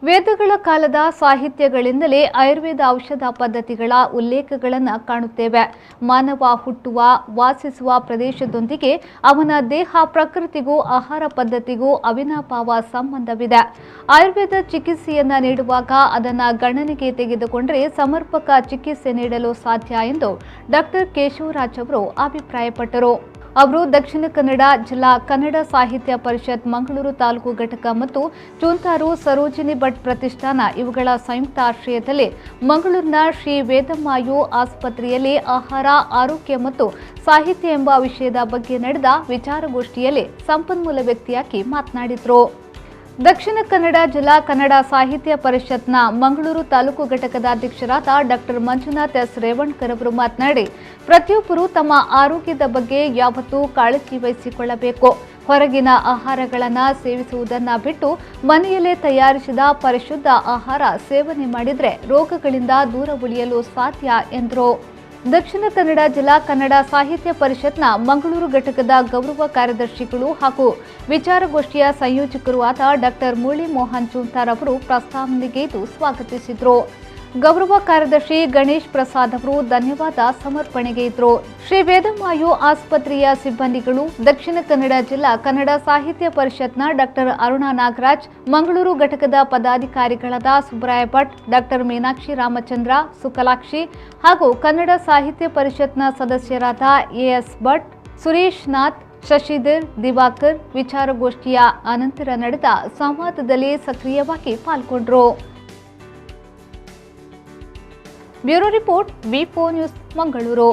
ವೇದಗಳ ಕಾಲದ ಸಾಹಿತ್ಯಗಳಿಂದಲೇ ಆಯುರ್ವೇದ ಔಷಧ ಪದ್ಧತಿಗಳ ಉಲ್ಲೇಖಗಳನ್ನು ಕಾಣುತ್ತೇವೆ. ಮಾನವ ಹುಟ್ಟುವ, ವಾಸಿಸುವ ಪ್ರದೇಶದೊಂದಿಗೆ ಅವನ ದೇಹ ಪ್ರಕೃತಿಗೂ ಆಹಾರ ಪದ್ಧತಿಗೂ ಅವಿನಾಭಾವ ಸಂಬಂಧವಿದೆ. ಆಯುರ್ವೇದ ಚಿಕಿತ್ಸೆಯನ್ನು ನೀಡುವಾಗ ಅದನ್ನು ಗಣನೆಗೆ ತೆಗೆದುಕೊಂಡರೆ ಸಮರ್ಪಕ ಚಿಕಿತ್ಸೆ ನೀಡಲು ಸಾಧ್ಯ ಎಂದು ಡಾಕ್ಟರ್ ಕೇಶವರಾಜ್ ಅವರು ಅಭಿಪ್ರಾಯಪಟ್ಟರು. ಅವರು ದಕ್ಷಿಣ ಕನ್ನಡ ಜಿಲ್ಲಾ ಕನ್ನಡ ಸಾಹಿತ್ಯ ಪರಿಷತ್ ಮಂಗಳೂರು ತಾಲೂಕು ಘಟಕ ಮತ್ತು ಚೂಂತಾರು ಸರೋಜಿನಿ ಭಟ್ ಪ್ರತಿಷ್ಠಾನ ಇವುಗಳ ಸಂಯುಕ್ತ ಆಶ್ರಯದಲ್ಲಿ ಮಂಗಳೂರಿನ ಶ್ರೀ ವೇದಮಾಯು ಆಸ್ಪತ್ರೆಯಲ್ಲಿ ಆಹಾರ, ಆರೋಗ್ಯ ಮತ್ತು ಸಾಹಿತ್ಯ ಎಂಬ ವಿಷಯದ ಬಗ್ಗೆ ನಡೆದ ವಿಚಾರಗೋಷ್ಠಿಯಲ್ಲಿ ಸಂಪನ್ಮೂಲ ವ್ಯಕ್ತಿಯಾಗಿ ಮಾತನಾಡಿದರು. ದಕ್ಷಿಣ ಕನ್ನಡ ಜಿಲ್ಲಾ ಕನ್ನಡ ಸಾಹಿತ್ಯ ಪರಿಷತ್ನ ಮಂಗಳೂರು ತಾಲೂಕು ಘಟಕದ ಅಧ್ಯಕ್ಷರಾದ ಡಾಕ್ಟರ್ ಮಂಜುನಾಥ್ ಎಸ್ ರೇವಣ್ಕರ್ ಅವರು ಮಾತನಾಡಿ, ಪ್ರತಿಯೊಬ್ಬರು ತಮ್ಮ ಆರೋಗ್ಯದ ಬಗ್ಗೆ ಯಾವತ್ತೂ ಕಾಳಜಿ ವಹಿಸಿಕೊಳ್ಳಬೇಕು. ಹೊರಗಿನ ಆಹಾರಗಳನ್ನು ಸೇವಿಸುವುದನ್ನು ಬಿಟ್ಟು ಮನೆಯಲ್ಲೇ ತಯಾರಿಸಿದ ಪರಿಶುದ್ಧ ಆಹಾರ ಸೇವನೆ ಮಾಡಿದರೆ ರೋಗಗಳಿಂದ ದೂರ ಉಳಿಯಲು ಸಾಧ್ಯ ಎಂದರು. ದಕ್ಷಿಣ ಕನ್ನಡ ಜಿಲ್ಲಾ ಕನ್ನಡ ಸಾಹಿತ್ಯ ಪರಿಷತ್ನ ಮಂಗಳೂರು ಘಟಕದ ಗೌರವ ಕಾರ್ಯದರ್ಶಿಗಳು ಹಾಗೂ ವಿಚಾರಗೋಷ್ಠಿಯ ಸಂಯೋಜಕರು ಆದ ಡಾಕ್ಟರ್ ಮುರಳಿ ಮೋಹನ್ ಚೂಂತಾರ್ ಅವರು ಪ್ರಸ್ತಾವನೆಗೆ ಸ್ವಾಗತಿಸಿದರು. ಗೌರವ ಕಾರ್ಯದರ್ಶಿ ಗಣೇಶ್ ಪ್ರಸಾದ್ ಅವರು ಧನ್ಯವಾದ ಸಮರ್ಪಣೆಗೆ ಇದ್ದರು. ಶ್ರೀ ವೇದಮಾಯು ಆಸ್ಪತ್ರೆಯ ಸಿಬ್ಬಂದಿಗಳು, ದಕ್ಷಿಣ ಕನ್ನಡ ಜಿಲ್ಲಾ ಕನ್ನಡ ಸಾಹಿತ್ಯ ಪರಿಷತ್ನ ಡಾಕ್ಟರ್ ಅರುಣಾ ನಾಗರಾಜ್, ಮಂಗಳೂರು ಘಟಕದ ಪದಾಧಿಕಾರಿಗಳಾದ ಸುಬ್ರಾಯ ಭಟ್, ಡಾಕ್ಟರ್ ಮೀನಾಕ್ಷಿ ರಾಮಚಂದ್ರ, ಸುಕಲಾಕ್ಷಿ ಹಾಗೂ ಕನ್ನಡ ಸಾಹಿತ್ಯ ಪರಿಷತ್ನ ಸದಸ್ಯರಾದ ಎಎಸ್ ಭಟ್, ಸುರೇಶ್ ನಾಥ್, ಶಶಿಧರ್, ದಿವಾಕರ್ ವಿಚಾರಗೋಷ್ಠಿಯ ಅನಂತರ ನಡೆದ ಸಂವಾದದಲ್ಲಿ ಸಕ್ರಿಯವಾಗಿ ಪಾಲ್ಗೊಂಡರು. ಬ್ಯೂರೋ ರಿಪೋರ್ಟ್ ವಿ4 ನ್ಯೂಸ್ ಮಂಗಳೂರು.